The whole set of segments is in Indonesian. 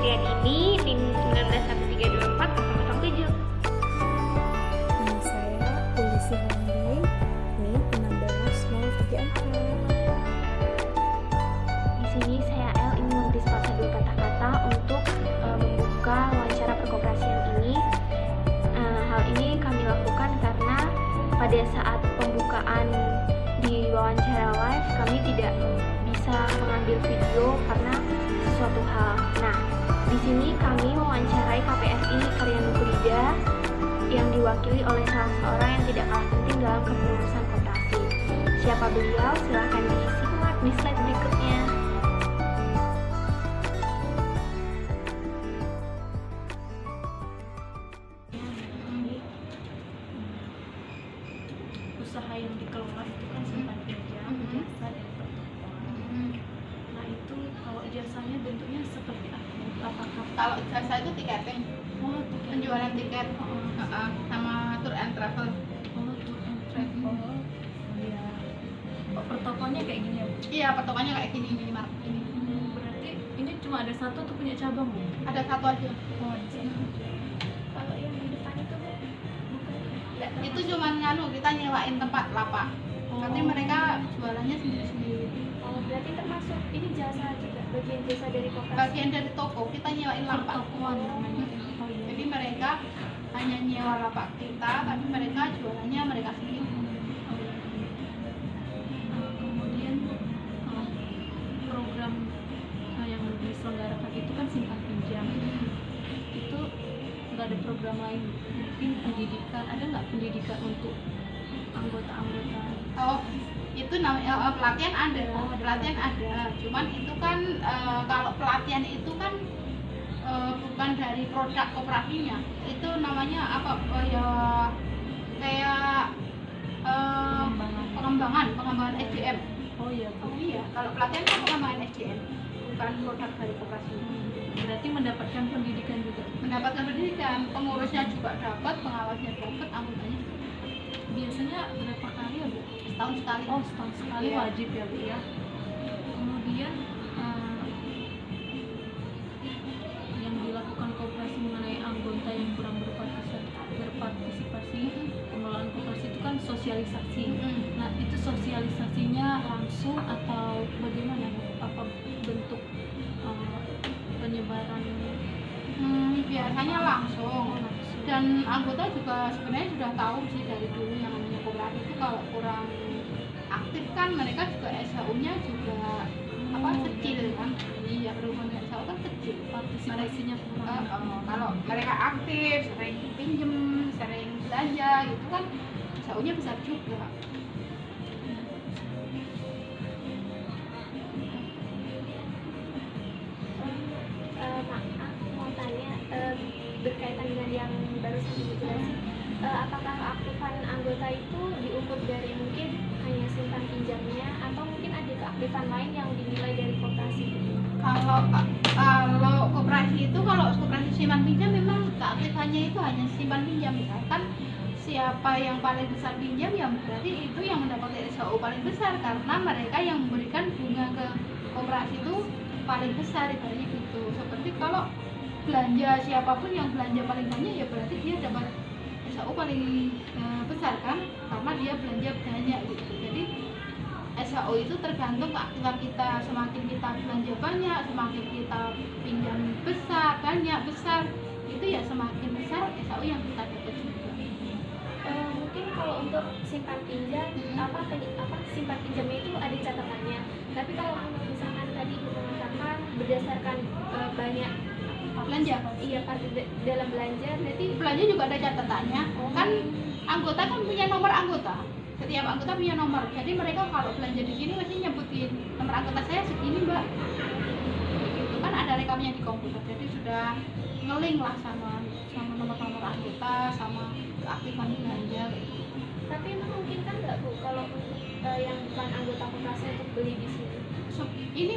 kalian ini NIM 19132407. Nama saya Polisi Handai, NIM 160344. Di sini saya El ingin memberi sepatah dua kata-kata untuk membuka wawancara perkoperasian ini. Hal ini kami lakukan karena pada saat pembukaan di wawancara live kami tidak bisa mengambil video karena sesuatu hal. Nah, di sini kami mewawancarai KPSI Karya Nugrida yang diwakili oleh salah seorang yang tidak kalah penting dalam kepengurusan koperasi. Siapa beliau? Silahkan disimak di slide berikutnya. Usaha yang dikelola itu kan simpan pinjam, jasa dan pertokohan. Nah itu kalau jasanya bentuknya seperti apa? Apakah Kalau jasa itu tiketing, penjualan tiket, sama tour and travel. tour and travel, ya. Kok pertokohannya kayak gini ya? Bu? Iya, pertokohannya kayak gini, minimarket ini. Berarti ini cuma ada satu atau punya cabang, Bu? Ada satu aja. Oh, ada satu. Kalau yang di depan itu Bu, Itu cuman kita nyewain tempat lapak. Tapi mereka jualannya sendiri-sendiri. Oh, berarti termasuk ini jasa juga, bagian jasa dari koperasi. Bagian dari toko kita nyewain lapak. Pertokohan namanya. Oh, iya. Jadi mereka hanya nyewa lapak kita, tapi mereka jualannya mereka sendiri. Kemudian program yang diselenggarakan itu kan simpan pinjam. Itu nggak ada program lain, mungkin pendidikan, ada nggak pendidikan untuk anggota-anggota? Oh, itu namanya pelatihan ada. Oh, ada. Pelatihan ada. Cuman itu kan kalau pelatihan itu kan bukan dari produk koperasinya. Itu namanya apa? Kayak pengembangan SDM. Oh iya, Bu. Oh iya, kalau pelatihan kan pengembangan SDM, bukan produk dari koperasi. Berarti mendapatkan pendidikan juga. Mendapatkan pendidikan, pengurusnya juga dapat, pengawasnya dapat, anggotanya juga. Biasanya berapa kali ya, Bu? Setahun sekali. Oh, setahun sekali Iya. wajib ya, Bu ya. Kemudian yang dilakukan koperasi mengenai anggota yang kurang berpartisipasi pengelolaan koperasi itu kan sosialisasi. Nah, itu sosialisasinya langsung atau bagaimana, Bu? Apa bentuk penyebaran? Biasanya langsung. Langsung. Dan anggota juga sebenarnya sudah tahu sih dari dulu yang namanya koperasi itu kalau kurang aktif kan mereka juga SHU-nya juga kecil kan. Iya, berhubungan dengan SHU kan kecil. Partisipasinya kurang. Kalau mereka aktif, sering pinjem, sering belanja gitu kan SHU-nya besar juga. Maaf, mau tanya berkaitan dengan yang barusan Ibu jelasin, apakah keaktifan anggota itu diukur dari mungkin hanya simpan pinjamnya atau mungkin ada keaktifan lain yang dinilai dari koperasi? Kalau koperasi itu, kalau koperasi simpan pinjam memang keaktifannya itu hanya simpan pinjam. Misalkan siapa yang paling besar pinjam ya berarti itu yang mendapat SHU paling besar karena mereka yang memberikan bunga ke koperasi itu paling besar, ibaratnya gitu. Seperti kalau belanja, siapapun yang belanja paling banyak ya berarti dia dapat SHU paling besar kan, karena dia belanja banyak gitu. Jadi SHU itu tergantung keaktifan kita. Semakin kita belanja banyak, semakin kita pinjam besar itu ya semakin besar SHU yang kita dapat juga. Mungkin kalau untuk simpan pinjam, simpan pinjamnya itu ada catatannya. Tapi kalau misalkan tadi Ibu mengatakan berdasarkan banyak Belanja. Iya, dalam belanja berarti Belanja juga ada catatannya. Kan anggota kan punya nomor anggota. Setiap anggota punya nomor. Jadi mereka kalau belanja di sini mesti nyebutin nomor anggota saya segini, Mbak. Itu kan ada rekamnya di komputer. Jadi sudah ngeling lah sama nomor-nomor anggota, sama keaktifan belanja. tapi emang mungkin kan nggak Bu kalau yang bukan anggota koperasi untuk beli di sini? Ini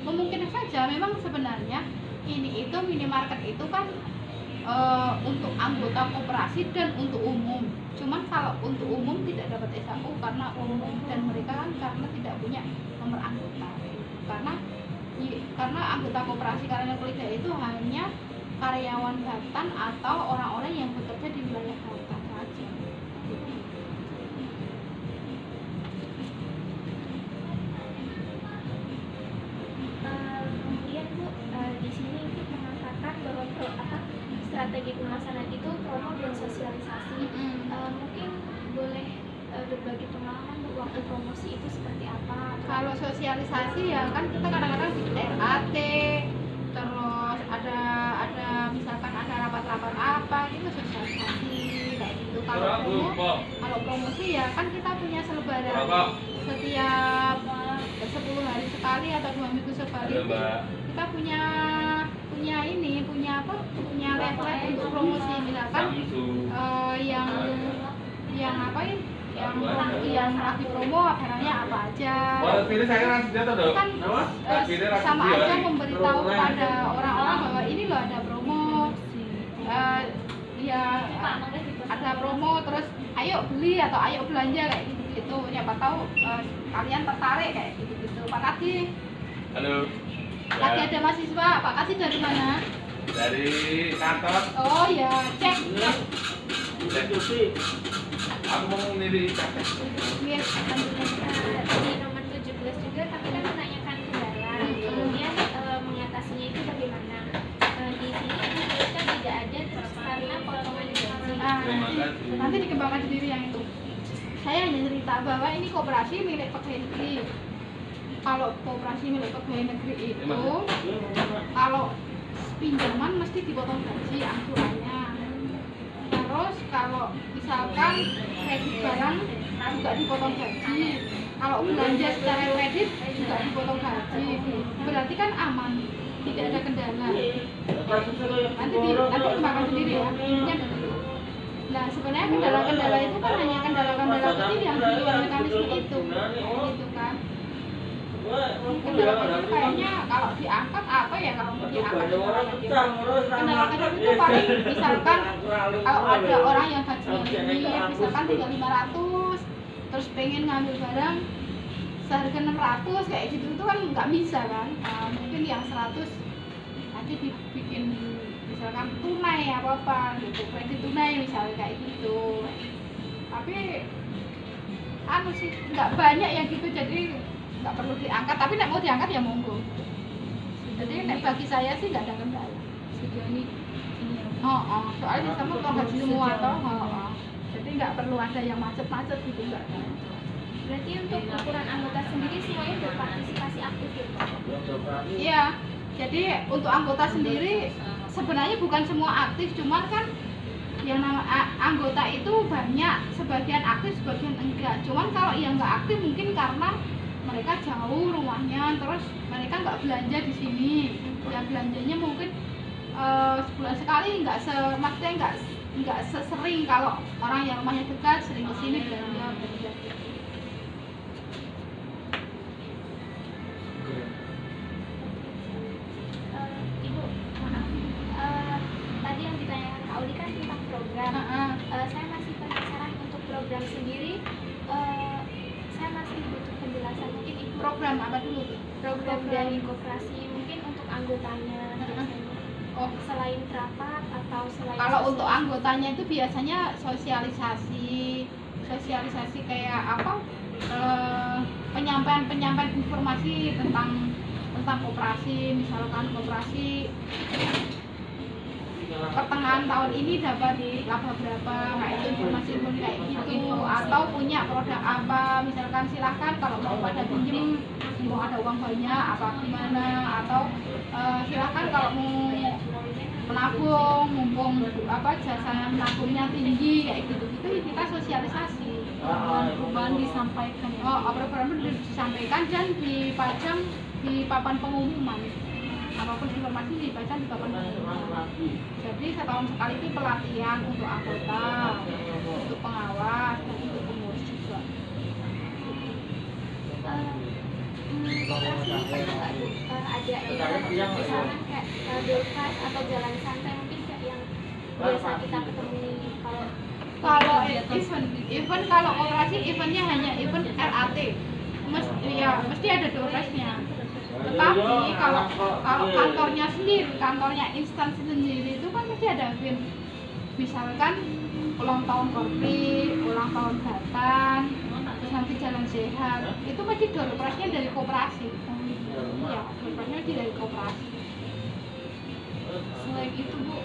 memungkinkan saja. Memang sebenarnya ini itu minimarket itu kan untuk anggota koperasi dan untuk umum. Cuman kalau untuk umum tidak dapat SHU karena umum dan mereka kan karena tidak punya nomor anggota. Karena karena anggota koperasi karya Kolida itu hanya karyawan Batan atau orang-orang yang bekerja di wilayah Batan saja. Kemudian Bu, di sini itu mengatakan bahwa strategi pemasaran itu promo dan sosialisasi. Mungkin boleh berbagi pengalaman Bu, waktu promosi itu seperti apa? Kalau sosialisasi ya kan kita kadang-kadang bikin RAT, terus ada misalkan ada rapat-rapat apa gitu sosialisasi kayak gitu. Kalau promosi ya kan kita punya selebaran setiap 10 hari sekali atau 2 minggu sekali. Kita punya leaflet untuk promosi, misalkan yang lagi promo barangnya apa aja. Kan sama aja memberitahu kepada orang-orang bahwa ini loh ada promo. Ada promo, terus ayo beli atau ayo belanja kayak gitu. Siapa tahu kalian tertarik kayak gitu. Pak Kati. Halo. Lagi ada mahasiswa. Pak Kati dari mana? Dari kantor. Oh ya, cek. Aku mau milih kakek. Di nomor 17 juga kami kan menanyakan kendala, kemudian mengatasinya itu bagaimana. Di sini disebutkan tidak ada terus karena potongan gaji. Nanti dikembangkan sendiri yang itu. Saya hanya cerita bahwa ini koperasi milik pegawai negeri. Kalau koperasi milik pegawai negeri itu, kalau pinjaman mesti dipotong gaji angsurannya. Terus kalau misalkan kredit barang juga dipotong gaji. Kalau belanja secara kredit juga dipotong gaji. Berarti kan aman, tidak ada kendala. Nanti dikembangkan sendiri ya. Intinya begitu. Nah sebenarnya kendala-kendala itu kan hanya kendala-kendala kecil yang di luar mekanisme itu, gitu kan. Kendala kecil kayaknya kalau diangkat apa ya, kalau mau diangkat kendala kecil itu paling misalkan kalau ada orang yang gajinya tinggi misalkan tinggal 500 terus pengen ngambil barang seharga 600 kayak gitu itu kan nggak bisa kan. Mungkin yang 100 nanti dibikin misalkan tunai apa gitu, kredit tunai misalnya kayak gitu. Tapi sih nggak banyak yang gitu, jadi nggak perlu diangkat, tapi nek mau diangkat ya monggo. Jadi nek bagi saya sih nggak ada kendala sejauh ini. Soalnya sama potong gaji semua toh. Jadi nggak perlu ada yang macet-macet gitu, nggak. Berarti untuk ukuran anggota sendiri semuanya berpartisipasi aktif ya Pak? Iya, jadi untuk anggota sendiri sebenarnya bukan semua aktif, cuman kan yang nama anggota itu banyak, sebagian aktif sebagian enggak. Cuman kalau yang nggak aktif mungkin karena mereka jauh rumahnya, terus mereka nggak belanja di sini. Ya belanjanya mungkin sebulan sekali, maksudnya nggak sesering kalau orang yang rumahnya dekat sering ke sini belanja. Ibu, maaf. Tadi yang ditanyakan Kak Auli kan tentang program. Saya masih penasaran untuk program sendiri. Saya masih butuh penjelasan, mungkin Ibu. Program apa dulu? Program dari koperasi mungkin untuk anggotanya. Selain rapat atau selain kalau untuk anggotanya itu biasanya sosialisasi kayak apa, penyampaian informasi tentang koperasi. Misalkan koperasi pertengahan tahun ini dapat laba berapa, kayak itu informasi kayak gitu, atau punya produk apa, misalkan silahkan kalau mau pada pinjem, mau ada uang banyak apa gimana, atau silahkan kalau mau menabung, mumpung jasa menabungnya tinggi kayak gitu kita sosialisasi. Perubahan disampaikan ya. Perubahan disampaikan dan dipajang di papan pengumuman. Apapun informasi dipajang di papan pengumuman. Jadi setahun sekali itu pelatihan untuk anggota, untuk pengawas, dan untuk pengurus juga. Koperasi ini pernah nggak Bu ada event misalkan kayak Dolcas atau jalan santai mungkin kayak yang biasa kita ketemu kalau event kalau koperasi eventnya hanya event RAT, mesti ada Dolcasnya. Tetapi kalau kantornya sendiri, kantornya instansi sendiri itu kan mesti ada BEM. Misalkan ulang tahun Korpi, ulang tahun Batan, terus nanti jalan sehat, itu pasti door operasinya dari koperasi. Ya, door operasinya dari koperasi. Selain itu Bu,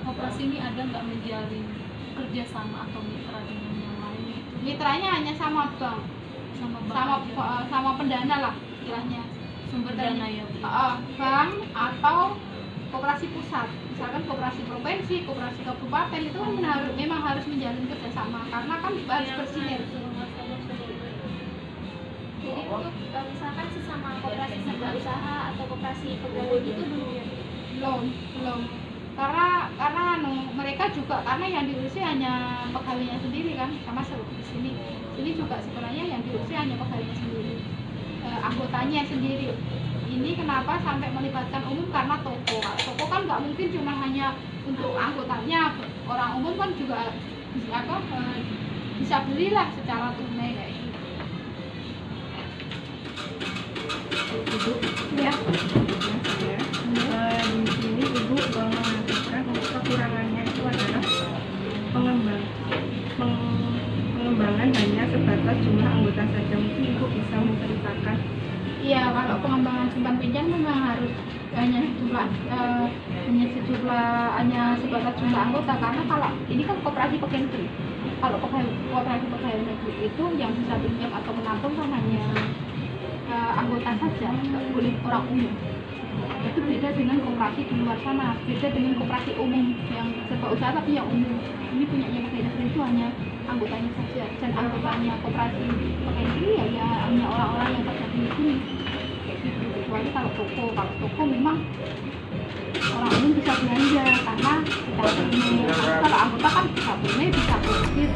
koperasi ini ada nggak menjalin kerjasama atau mitra dengan yang lain? Mitranya hanya sama bank, sama pendana lah istilahnya. Sumber dana ya Bu? Bank atau koperasi pusat, misalkan koperasi provinsi, koperasi kabupaten itu kan memang harus menjalin kerjasama karena kan harus bersinergi. Jadi untuk misalkan sesama koperasi serba usaha atau koperasi pegawai gitu belum ya? Belum. Karena mereka juga karena yang diurusi hanya pegawainya sendiri kan, sama seperti di sini juga sebenarnya yang diurusi hanya pegawainya sendiri, anggotanya sendiri. Ini kenapa sampai melibatkan umum karena toko kan nggak mungkin cuma hanya untuk anggotanya, orang umum kan juga bisa belilah secara tunai kayak gitu. Ibu, ya. Di sini Ibu mengatakan kekurangannya itu adalah pengembangan hanya sebatas jumlah anggota saja. Mungkin Ibu bisa menceritakan. Iya, kalau pengembangan simpan pinjam memang harus hanya sebatas jumlah anggota, karena kalau ini kan koperasi pegawai negeri. Kalau koperasi pegawai negeri itu yang bisa pinjam atau menampung kan hanya anggota saja, nggak boleh orang umum. Itu beda dengan koperasi di luar sana, beda dengan koperasi umum yang serba usaha tapi yang umum. Ini punyanya pegawai negeri itu hanya anggotanya saja, dan anggotanya koperasi pegawai negeri ya hanya orang-orang yang tergabung di sini. Kayak gitu. Kecuali kalau toko memang orang umum bisa belanja karena kita punya. Kalau anggota kan bisa boleh, bisa bersih.